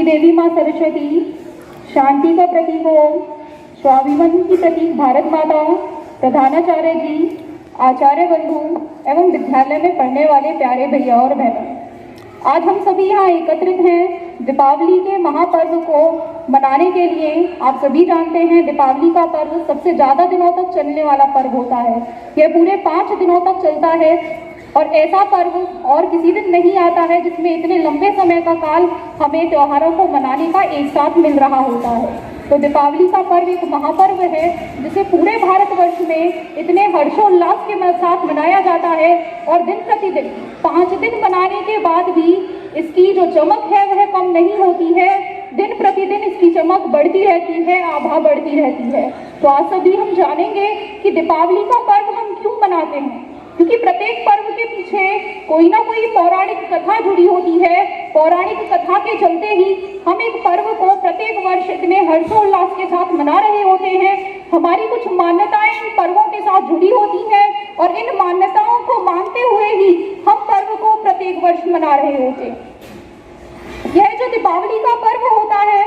देवी माँ सरस्वती, शांति का प्रतीक ओम, स्वाभिमान की प्रतीक भारत माता, प्रधानाचार्य जी, आचार्य बंधु एवं विद्यालय में पढ़ने वाले प्यारे भैया और बहनों, आज हम सभी यहाँ एकत्रित हैं दीपावली के महापर्व को मनाने के लिए। आप सभी जानते हैं दीपावली का पर्व सबसे ज़्यादा दिनों तक चलने वाला पर्व होता है। यह पूरे 5 दिनों तक चलता है और ऐसा पर्व और किसी दिन नहीं आता है जिसमें इतने लंबे समय का काल हमें त्योहारों को मनाने का एक साथ मिल रहा होता है। तो दीपावली का पर्व एक महापर्व है जिसे पूरे भारतवर्ष में इतने हर्षोल्लास के साथ मनाया जाता है और दिन प्रतिदिन 5 दिन मनाने के बाद भी इसकी जो चमक है वह कम नहीं होती है। दिन प्रतिदिन इसकी चमक बढ़ती रहती है, आभा बढ़ती रहती है। तो आज सभी हम जानेंगे कि दीपावली का पर्व हम क्यों मनाते हैं, क्योंकि प्रत्येक पर्व के पीछे कोई ना कोई पौराणिक कथा जुड़ी होती है। पौराणिक कथा के चलते ही हम एक पर्व को प्रत्येक वर्ष इतने हर्षोल्लास के साथ मना रहे होते हैं। हमारी कुछ मान्यताएं इन पर्वों के साथ जुड़ी होती हैं और इन मान्यताओं को मानते हुए ही हम पर्व को प्रत्येक वर्ष मना रहे होते हैं। यह जो दीपावली का पर्व होता है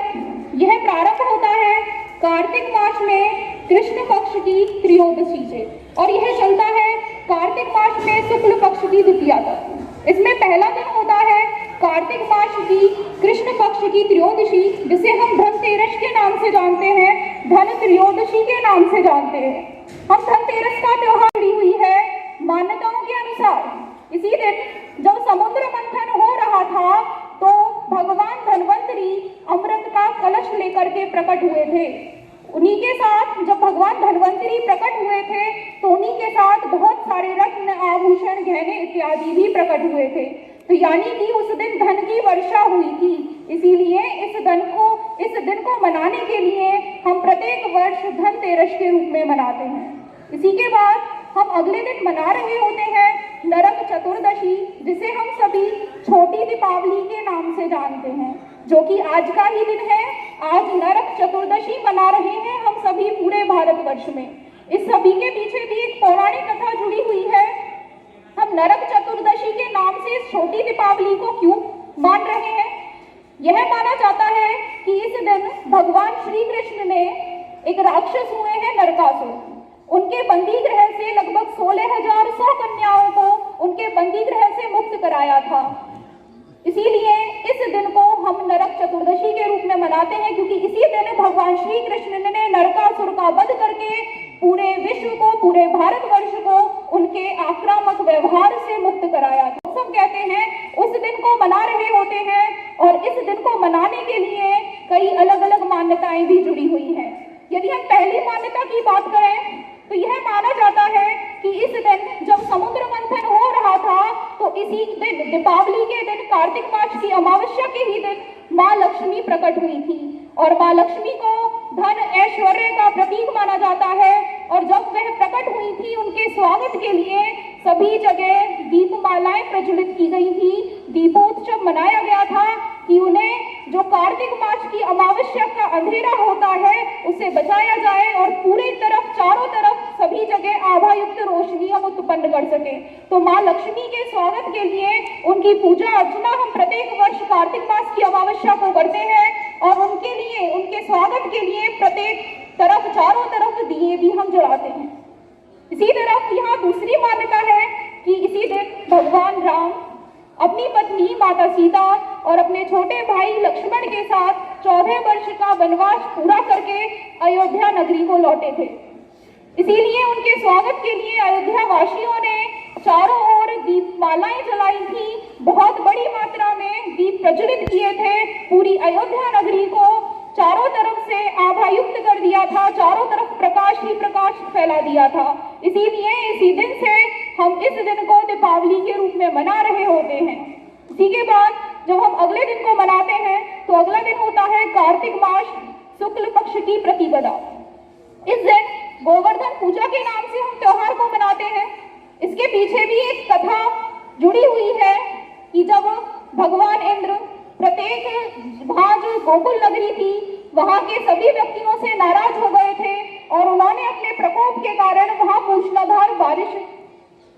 यह प्रारंभ होता है कार्तिक मास में कृष्ण पक्ष की त्रयोदशी से और यह चलता है कार्तिक मास में शुक्ल पक्ष की द्वितीया तक। इसमें पहला दिन होता है कार्तिक मास की कृष्ण पक्ष की त्रयोदशी, जिसे हम धनतेरस के नाम से जानते हैं, धन त्रयोदशी के नाम से जानते हैं। हम धनतेरस का त्योहार जुड़ी हुई है मान्यताओं के अनुसार। इसी दिन जब समुद्र मंथन हो रहा था तो भगवान धन्वंतरी अमृत का कलश लेकर के प्रकट हुए थे। उन्हीं के साथ जब भगवान धन्वंतरी प्रकट हुए थे तो उन्हीं के साथ बहुत सारे रत्न आभूषण गहने इत्यादि भी प्रकट हुए थे। तो यानी कि उस दिन धन की वर्षा हुई थी। इसीलिए इस दिन को मनाने के लिए हम प्रत्येक वर्ष धनतेरस के रूप में मनाते हैं। इसी के बाद हम अगले दिन मना रहे होते हैं नरक चतुर्दशी, जिसे हम सभी छोटी दीपावली के नाम से जानते हैं, जो कि आज का ही दिन है। आज नरक चतुर्दशी मना रहे हैं हम सभी पूरे भारतवर्ष में। इस सभी के पीछे भी एक पौराणिक कथा जुड़ी हुई है। हम नरक चतुर्दशी के नाम से इस छोटी दीपावली को क्यों मान रहे हैं? यह माना जाता है कि इस दिन भगवान श्री कृष्ण ने एक राक्षस हुए हैं नरकासुर, उनके बंदी गृह से लगभग 16,100 कन्याओं को उनके बंदी गृह से मुक्त कराया था। इसीलिए इस दिन को हम नरक चतुर्दशी के रूप में मनाते हैं, क्योंकि इसी दिन भगवान श्री कृष्ण ने नरकासुर का वध करके पूरे विश्व को, पूरे भारतवर्ष को उनके आक्रामक व्यवहार से मुक्त कराया था। सब कहते हैं उस दिन को मना रहे होते हैं और इस दिन को मनाने के लिए कई अलग अलग मान्यताएं भी जुड़ी हुई हैं। यदि हम पहली मान्यता की बात करें तो यह माना जाता है कि इस दिन जब समुद्र मंथन हो रहा था तो इसी दिन दीपावली के दिन कार्तिक मास की अमावस्या के ही दिन माँ लक्ष्मी प्रकट हुई थी और माँ लक्ष्मी को धन ऐश्वर्य का प्रतीक माना जाता है। और जब वह प्रकट हुई थी उनके स्वागत के लिए सभी जगह दीपमालाएं प्रज्वलित की गई थी, दीपोत्सव मनाया गया था कि उन्हें जो कार्तिक मास की अमावस्या का अंधेरा होता है उसे बचाया जाए और पूरी तरफ चारों तरफ सभी जगह आभायुक्त रोशनी हम उत्पन्न कर सके। तो माँ लक्ष्मी के स्वागत के लिए उनकी पूजा अर्चना हम प्रत्येक वर्ष कार्तिक मास की अमावस्या को करते हैं और उनके लिए, उनके स्वागत के लिए प्रत्येक तरफ, चारों तरफ दिए भी हम जलाते हैं। इसी तरफ यहाँ दूसरी मान्यता है कि इसी दिन भगवान राम अपनी पत्नी माता सीता और अपने छोटे भाई लक्ष्मण के साथ 14 वर्ष का वनवास पूरा करके अयोध्या नगरी को लौटे थे। इसीलिए उनके स्वागत के लिए अयोध्या वासियों ने चारों ओर दीपमालाएं जलाई थी, बहुत बड़ी मात्रा में दीप प्रज्वलित किए थे, पूरी अयोध्या नगरी को चारों तरफ से आभायुक्त कर दिया था, चारों तरफ प्रकाश ही प्रकाश फैला दिया था। इसीलिए इसी दिन से हम इस दिन को दीपावली के रूप में मना रहे होते हैं। इसी के बाद जब हम अगले दिन को मनाते हैं तो अगला दिन होता है कार्तिक मास शुक्ल पक्ष की प्रतिपदा। इस दिन गोवर्धन पूजा के नाम से हम त्योहार को मनाते हैं। इसके पीछे भी एक कथा जुड़ी हुई है कि जब भगवान इंद्र प्रत्येक वहाँ जो गोकुल नगरी थी वहाँ के सभी व्यक्तियों से नाराज हो गए थे और उन्होंने अपने प्रकोप के कारण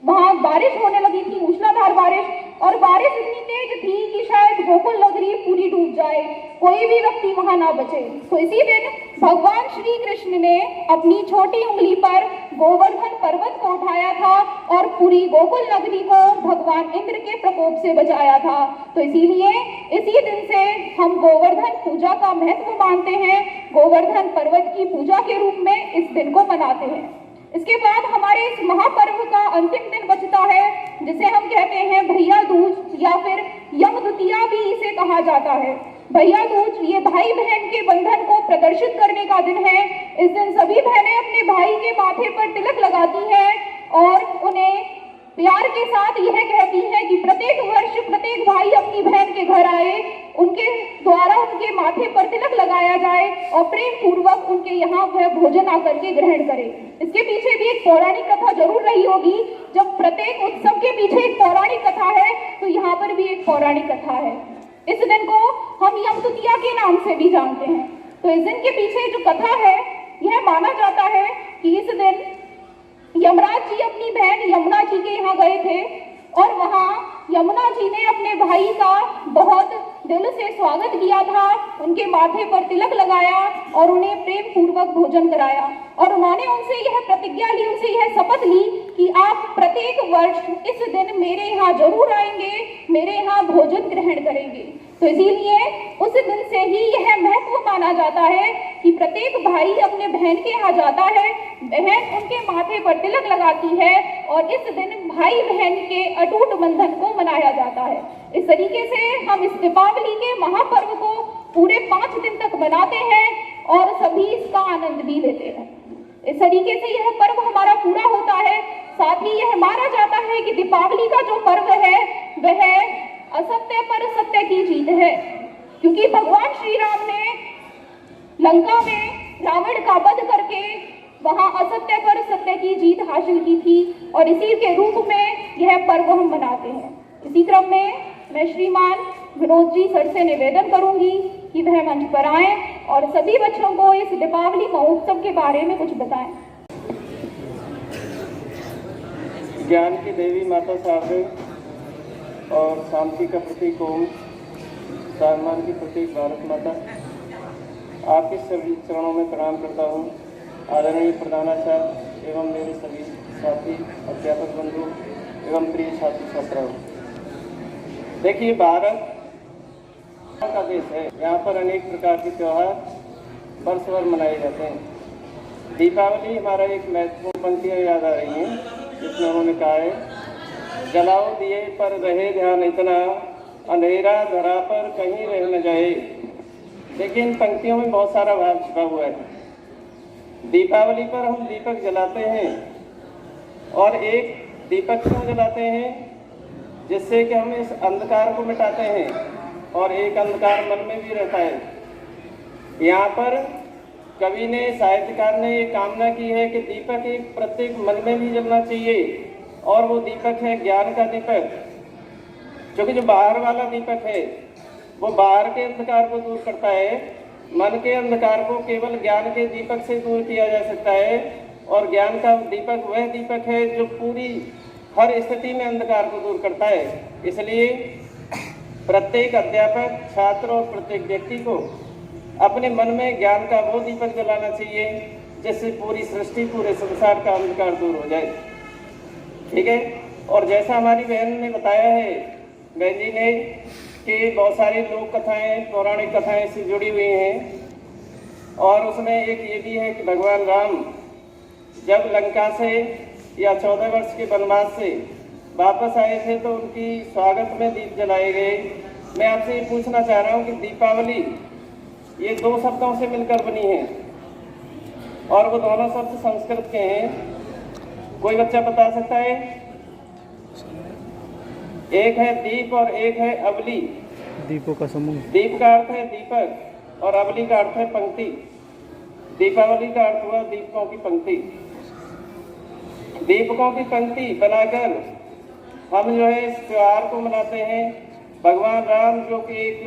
वहाँ बारिश होने लगी थी, मूसलाधार बारिश, और बारिश इतनी तेज थी कि शायद गोकुल नगरी पूरी डूब जाए, कोई भी व्यक्ति वहां ना बचे। तो इसी दिन भगवान श्री कृष्ण ने अपनी छोटी उंगली पर गोवर्धन पर्वत को उठाया था और पूरी गोकुल नगरी को भगवान इंद्र के प्रकोप से बचाया था। तो इसीलिए इसी दिन से हम गोवर्धन पूजा का महत्व मानते हैं, गोवर्धन पर्वत की पूजा के रूप में इस दिन को मनाते हैं। इसके बाद हमारे इस महापर्व का अंतिम दिन बचता है, जिसे हम कहते हैं भैया दूज या फिर यम द्वितीया भी इसे कहा जाता है। भैया दूज ये भाई बहन के बंधन को प्रदर्शित करने का दिन है। इस दिन सभी बहनें अपने भाई के माथे पर तिलक लगाती हैं और उन्हें प्यार के साथ यह कहती हैं कि प्रत्येक वर्ष प्रत्येक भाई अपनी बहन के घर आए, उनके द्वारा उनके माथे पर तिलक लगाया जाए और प्रेम पूर्वक उनके यहाँ वह भोजन आकर के ग्रहण करे। इसके पीछे भी एक पौराणिक कथा जरूर रही होगी। जब प्रत्येक उत्सव के पीछे एक पौराणिक कथा है, तो यहाँ पर भी एक पौराणिक कथा है। इस दिन को हम यम द्वितीया के नाम से भी जानते हैं। तो इस दिन के पीछे जो कथा है, यह माना जाता है कि इस दिन यमराज जी अपनी बहन यमुना जी के यहाँ गए थे और वहाँ यमुना जी ने अपने भाई का बहुत दिल से स्वागत किया था, उनके माथे पर तिलक लगाया और उन्हें प्रेम पूर्वक भोजन कराया। और उन्होंने उनसे यह प्रतिज्ञा ली, उनसे यह शपथ ली कि आप प्रत्येक वर्ष इस दिन मेरे यहाँ जरूर आएंगे, मेरे यहाँ भोजन ग्रहण करेंगे। तो इसीलिए उस दिन से ही यह महत्व माना जाता है कि प्रत्येक भाई अपने बहन के यहाँ जाता है, बहन उनके माथे पर तिलक लगाती है और इस दिन भाई बहन के अटूट बंधन को मनाया जाता है। इस तरीके से हम इस दीपावली के महापर्व को पूरे 5 दिन तक मनाते हैं और सभी इसका आनंद भी लेते हैं। इस तरीके से यह पर्व हमारा पूरा होता है। साथ ही यह माना जाता है कि दीपावली का जो पर्व है वह असत्य पर सत्य की जीत है, क्योंकि भगवान श्री राम ने लंका में रावण का वध करके वहां असत्य पर सत्य की जीत हासिल की थी और इसी के रूप में यह पर्व हम मनाते हैं। इसी क्रम में मैं श्रीमान विनोद जी सर से निवेदन करूंगी कि वह मंच पर आएं और सभी बच्चों को इस दीपावली महोत्सव के बारे में कुछ बताएं। ज्ञान की देवी माता शारदे और शांति का प्रतीक ओम, सम्मान की प्रतीक भारत माता, आपके सभी चरणों में प्रणाम करता हूँ। आदरणीय प्रधानाचार्य एवं मेरे सभी साथी अध्यापक बंधु एवं प्रिय छात्र छात्राओं, देखिए भारत का देश है, यहाँ पर अनेक प्रकार के त्यौहार वर्ष भर मनाए जाते हैं। दीपावली हमारा एक महत्वपूर्ण पंक्तियाँ याद आ रही हैं, जिसमें उन्होंने कहा है, जलाओ दिए पर रहे ध्यान इतना, अंधेरा धरा पर कहीं रह न जाए। लेकिन पंक्तियों में बहुत सारा भाव छिपा हुआ है। दीपावली पर हम दीपक जलाते हैं और एक दीपक क्यों जलाते हैं, जिससे कि हम इस अंधकार को मिटाते हैं और एक अंधकार मन में भी रहता है। यहाँ पर कवि ने, साहित्यकार ने ये कामना की है कि दीपक एक प्रत्येक मन में भी जलना चाहिए और वो दीपक है ज्ञान का दीपक। क्योंकि जो बाहर वाला दीपक है वो बाहर के अंधकार को दूर करता है, मन के अंधकार को केवल ज्ञान के दीपक से दूर किया जा सकता है। और ज्ञान का दीपक वह दीपक है जो पूरी हर स्थिति में अंधकार को दूर करता है। इसलिए प्रत्येक अध्यापक, छात्र और प्रत्येक व्यक्ति को अपने मन में ज्ञान का वो दीपक जलाना चाहिए जिससे पूरी सृष्टि, पूरे संसार का अंधकार दूर हो जाए। ठीक है। और जैसा हमारी बहन ने बताया है, बहन जी ने, कि बहुत सारी लोक कथाएं, पौराणिक कथाएं इससे जुड़ी हुई हैं और उसमें एक ये भी है कि भगवान राम जब लंका से या 14 वर्ष के वनवास से वापस आए थे तो उनकी स्वागत में दीप जलाए गए। मैं आपसे ये पूछना चाह रहा हूँ कि दीपावली ये 2 शब्दों से मिलकर बनी है और वो दोनों शब्द संस्कृत के हैं। कोई बच्चा बता सकता है? एक है दीप और एक है अवली। दीपों का समूह। दीप का अर्थ है दीपक और अवली का अर्थ है पंक्ति। दीपावली का अर्थ हुआ दीपकों की पंक्ति। दीपकों की पंक्ति बनाकर हम जो है इस त्योहार को मनाते हैं। भगवान राम जो कि एक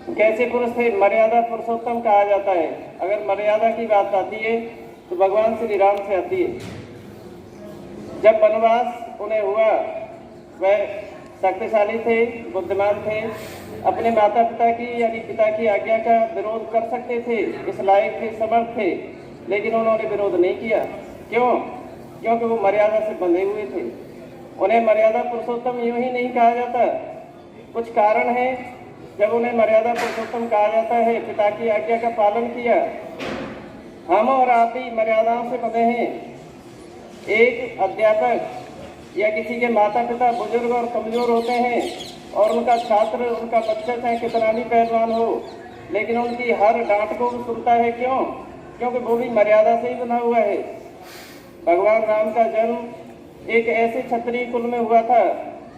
कैसे पुरुष थे, मर्यादा पुरुषोत्तम कहा जाता है। अगर मर्यादा की बात आती है तो भगवान श्री राम से आती है। जब वनवास उन्हें हुआ, वह शक्तिशाली थे, बुद्धिमान थे, अपने माता पिता की यानी पिता की आज्ञा का विरोध कर सकते थे, इस लायक थे, समर्थ थे, लेकिन उन्होंने विरोध नहीं किया। क्यों? क्योंकि वो मर्यादा से बंधे हुए थे। उन्हें मर्यादा पुरुषोत्तम यूं ही नहीं कहा जाता, कुछ कारण है जब उन्हें मर्यादा पुरुषोत्तम कहा जाता है। पिता की आज्ञा का पालन किया। हम और आप भी मर्यादाओं से बंधे हैं। एक अध्यापक या किसी के माता पिता बुजुर्ग और कमजोर होते हैं और उनका छात्र, उनका बच्चा चाहे कितना भी पहलवान हो, लेकिन उनकी हर डांट को वो सुनता है। क्यों? क्योंकि वो भी मर्यादा से ही बना हुआ है। भगवान राम का जन्म एक ऐसे क्षत्रिय कुल में हुआ था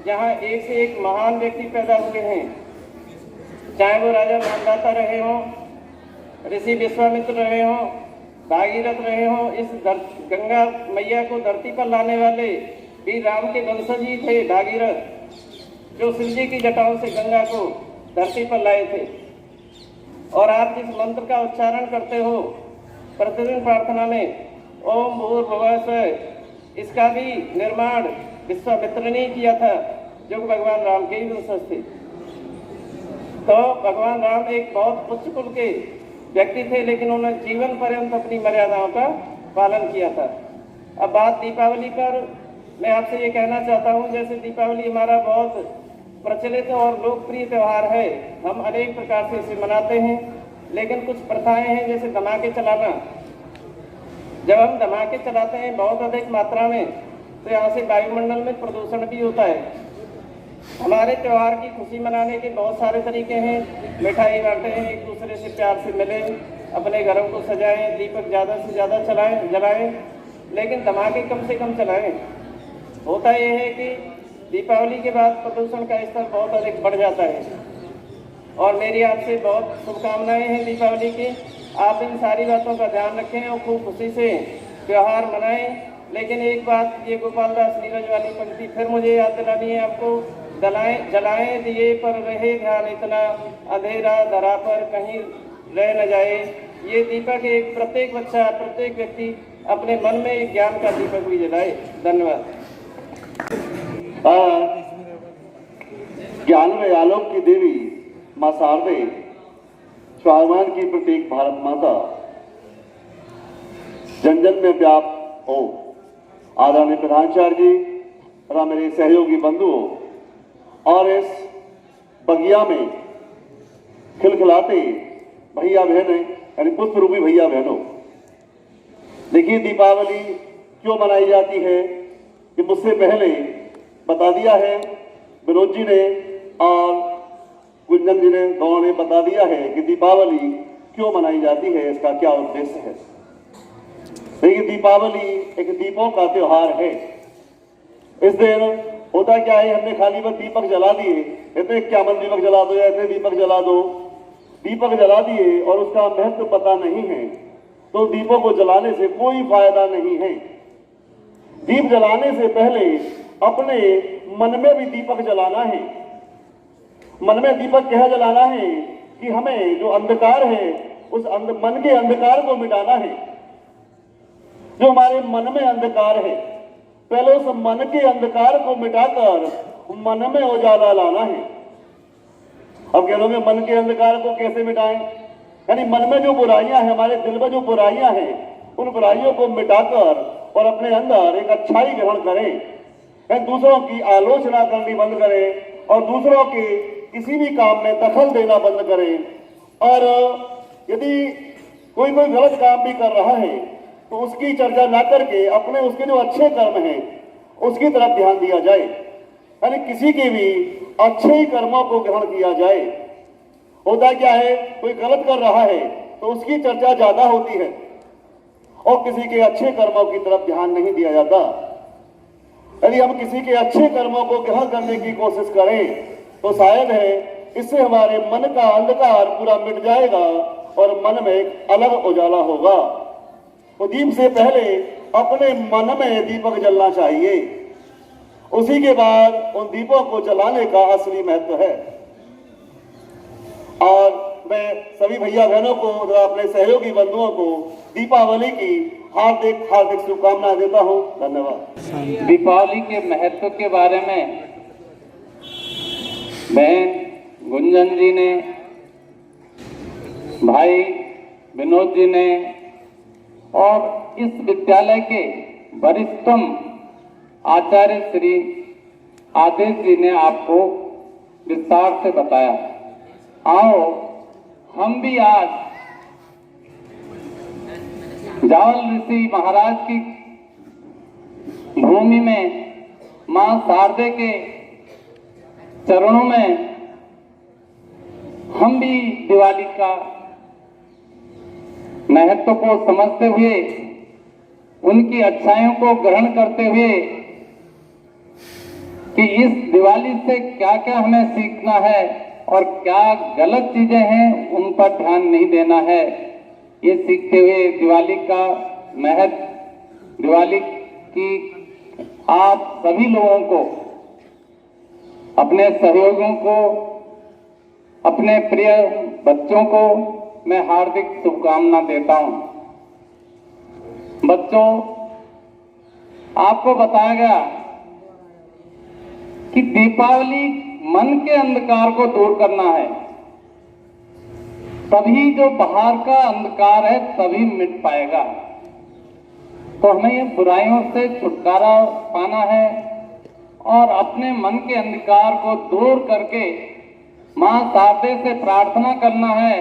जहाँ एक से एक महान व्यक्ति पैदा हुए हैं, चाहे वो राजा मानदाता रहे हों, ऋषि विश्वामित्र रहे हों, भागीरथ रहे हों। इस गंगा मैया को धरती पर लाने वाले भी राम के वंशज ही थे, भागीरथ, जो शिव जी की जटाओं से गंगा को धरती पर लाए थे। और आप जिस मंत्र का उच्चारण करते हो प्रतिदिन प्रार्थना में, ओम भूर्भुवः स्वः, इसका भी निर्माण विश्वामित्र ने किया था, जो भगवान राम के ही वंशज थे। तो भगवान राम एक बहुत उच्च कुल के व्यक्ति थे, लेकिन उन्होंने जीवन पर्यंत अपनी मर्यादाओं का पालन किया था। अब बात दीपावली पर, मैं आपसे ये कहना चाहता हूँ, जैसे दीपावली हमारा बहुत प्रचलित और लोकप्रिय त्यौहार है, हम अनेक प्रकार से इसे मनाते हैं, लेकिन कुछ प्रथाएं हैं, जैसे धमाके चलाना। जब हम धमाके चलाते हैं बहुत अधिक मात्रा में, तो यहाँ से वायुमंडल में प्रदूषण भी होता है। हमारे त्यौहार की खुशी मनाने के बहुत सारे तरीके हैं। मिठाई बांटें, एक दूसरे से प्यार से मिलें, अपने घरों को सजाएं, दीपक ज़्यादा से ज़्यादा जलाएं, लेकिन धमाके कम से कम चलाएं। होता यह है कि दीपावली के बाद प्रदूषण का स्तर बहुत अधिक बढ़ जाता है। और मेरी आपसे बहुत शुभकामनाएं हैं दीपावली की। आप इन सारी बातों का ध्यान रखें और खूब खुशी से त्यौहार मनाएं। लेकिन एक बात, ये गोपाल दास नीरज वाली पंक्ति फिर मुझे याद दिलानी है आपको, जलाएं दिए पर रहे ध्यान इतना, अंधेरा धरा पर कहीं रह न जाए। ये दीपक एक प्रत्येक बच्चा, प्रत्येक व्यक्ति अपने मन में एक ज्ञान का दीपक भी जलाए। धन्यवाद। ज्ञान में आलोक की देवी मां शारदे, स्वाभिमान की प्रतीक भारत माता, जन जन में व्याप्त हो। आदरणीय प्रधानाचार्य जी तथा मेरे सहयोगी बंधुओं और इस बगिया में खिलखिलाते भैया बहनें, यानी पुष्प रूपी भैया बहनों, देखिए दीपावली क्यों मनाई जाती है कि मुझसे पहले बता दिया है विनोद जी ने और गुंजन जी ने, दोनों ने बता दिया है कि दीपावली क्यों मनाई जाती है, इसका क्या उद्देश्य है। देखिए दीपावली एक दीपों का त्योहार है। इस दिन होता क्या है, हमने खाली बस दीपक जला दिए, इतने 51 दीपक जला दो या इतने दीपक जला दो, दीपक जला दिए और उसका महत्व पता नहीं है, तो दीपों को जलाने से कोई फायदा नहीं है। दीप जलाने से पहले अपने मन में भी दीपक जलाना है। मन में दीपक क्या जलाना है कि हमें जो अंधकार है उस मन के अंधकार को मिटाना है। जो हमारे मन में अंधकार है, पहले उस मन के अंधकार को मिटाकर मन में उजाला लाना है। अब कह लोगे मन के अंधकार को कैसे मिटाएं? यानी मन में जो बुराइयां हैं, हमारे दिल में जो बुराइयां हैं, उन बुराइयों को मिटाकर और अपने अंदर एक अच्छाई ग्रहण करें। दूसरों की आलोचना करनी बंद करें और दूसरों के किसी भी काम में दखल देना बंद करें। और यदि कोई गलत काम भी कर रहा है तो उसकी चर्चा ना करके अपने उसके जो अच्छे कर्म हैं उसकी तरफ ध्यान दिया जाए। यानी किसी के भी अच्छे ही कर्मों को ग्रहण किया जाए। होता क्या है, कोई गलत कर रहा है तो उसकी चर्चा ज्यादा होती है और किसी के अच्छे कर्मों की तरफ ध्यान नहीं दिया जाता। यदि हम किसी के अच्छे कर्मों को ग्रहण करने की कोशिश करें तो शायद है इससे हमारे मन का अंधकार पूरा मिट जाएगा और मन में एक अलग उजाला होगा। तो दीप से पहले अपने मन में दीपक जलना चाहिए, उसी के बाद उन दीपों को जलाने का असली महत्व है। और मैं सभी भैया बहनों को और अपने सहयोगी बंधुओं को दीपावली की हार्दिक हार्दिक शुभकामनाएं देता हूं। धन्यवाद। दीपावली के महत्व के बारे में बहन गुंजन जी ने, भाई विनोद जी ने और इस विद्यालय के वरिष्ठतम आचार्य श्री आदेश जी ने आपको विस्तार से बताया। आओ हम भी आज जावल ऋषि महाराज की भूमि में मां शारदे के चरणों में हम भी दिवाली का महत्व को समझते हुए, उनकी अच्छाइयों को ग्रहण करते हुए कि इस दिवाली से क्या क्या हमें सीखना है और क्या गलत चीजें हैं उन पर ध्यान नहीं देना है, ये सीखते हुए दिवाली का महत्व, दिवाली की आप सभी लोगों को, अपने सहयोगियों को, अपने प्रिय बच्चों को मैं हार्दिक शुभकामना देता हूं। बच्चों, आपको बताया गया कि दीपावली मन के अंधकार को दूर करना है, तभी जो बाहर का अंधकार है तभी मिट पाएगा। तो हमें ये बुराइयों से छुटकारा पाना है और अपने मन के अंधकार को दूर करके मां शारदे से प्रार्थना करना है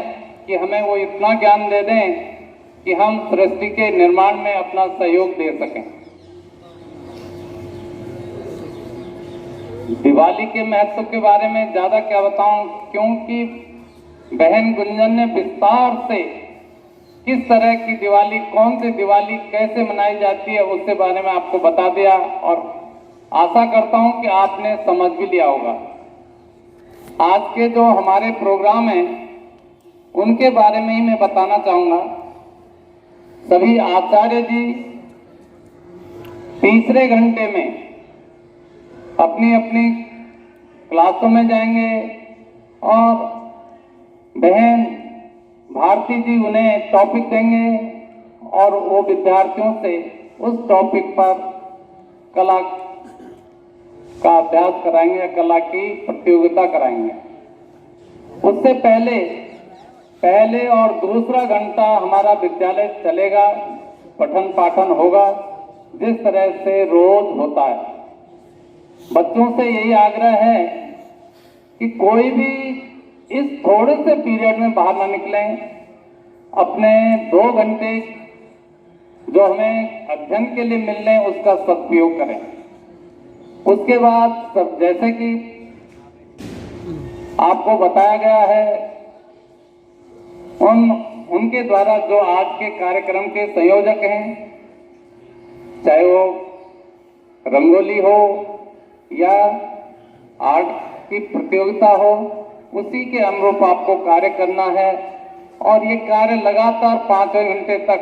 कि हमें वो इतना ज्ञान दे दें कि हम सृष्टि के निर्माण में अपना सहयोग दे सकें। दिवाली के महत्व के बारे में ज्यादा क्या बताऊं, क्योंकि बहन गुंजन ने विस्तार से किस तरह की दिवाली, कौन सी दिवाली कैसे मनाई जाती है उसके बारे में आपको बता दिया और आशा करता हूं कि आपने समझ भी लिया होगा। आज के जो हमारे प्रोग्राम हैं उनके बारे में ही मैं बताना चाहूंगा। सभी आचार्य जी तीसरे घंटे में अपनी अपनी क्लासों में जाएंगे और बहन भारती जी उन्हें टॉपिक देंगे और वो विद्यार्थियों से उस टॉपिक पर कला का अभ्यास कराएंगे, कला की प्रतियोगिता कराएंगे। उससे पहले और दूसरा घंटा हमारा विद्यालय चलेगा, पठन पाठन होगा जिस तरह से रोज होता है। बच्चों से यही आग्रह है कि कोई भी इस थोड़े से पीरियड में बाहर ना निकलें, अपने 2 घंटे जो हमें अध्ययन के लिए मिल रहे हैं उसका सदुपयोग करें। उसके बाद सब जैसे कि आपको बताया गया है, उनके द्वारा जो आज के कार्यक्रम के संयोजक हैं, चाहे वो रंगोली हो या आर्ट की प्रतियोगिता हो, उसी के अनुरूप आपको कार्य करना है और ये कार्य लगातार 5 घंटे तक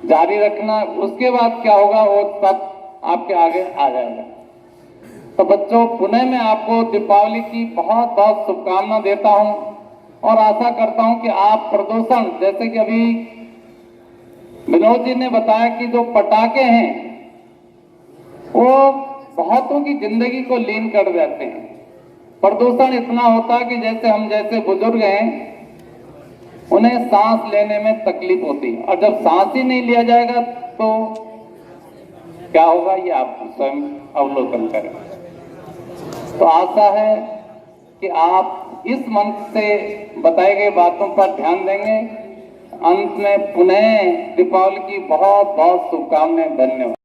जारी रखना। उसके बाद क्या होगा वो सब आपके आगे आ जाएगा। तो बच्चों, पुनः मैं आपको दीपावली की बहुत बहुत शुभकामना देता हूं और आशा करता हूं कि आप प्रदूषण, जैसे कि अभी विनोद जी ने बताया कि जो पटाखे हैं वो बहुतों की जिंदगी को लीन कर देते हैं। प्रदूषण इतना होता है कि जैसे हम जैसे बुजुर्ग हैं उन्हें सांस लेने में तकलीफ होती है, और जब सांस ही नहीं लिया जाएगा तो क्या होगा ये आप स्वयं अवलोकन करें। तो आशा है कि आप इस मंच से बताई गई बातों पर ध्यान देंगे। अंत में पुनः दीपावली की बहुत बहुत शुभकामनाएं। धन्यवाद।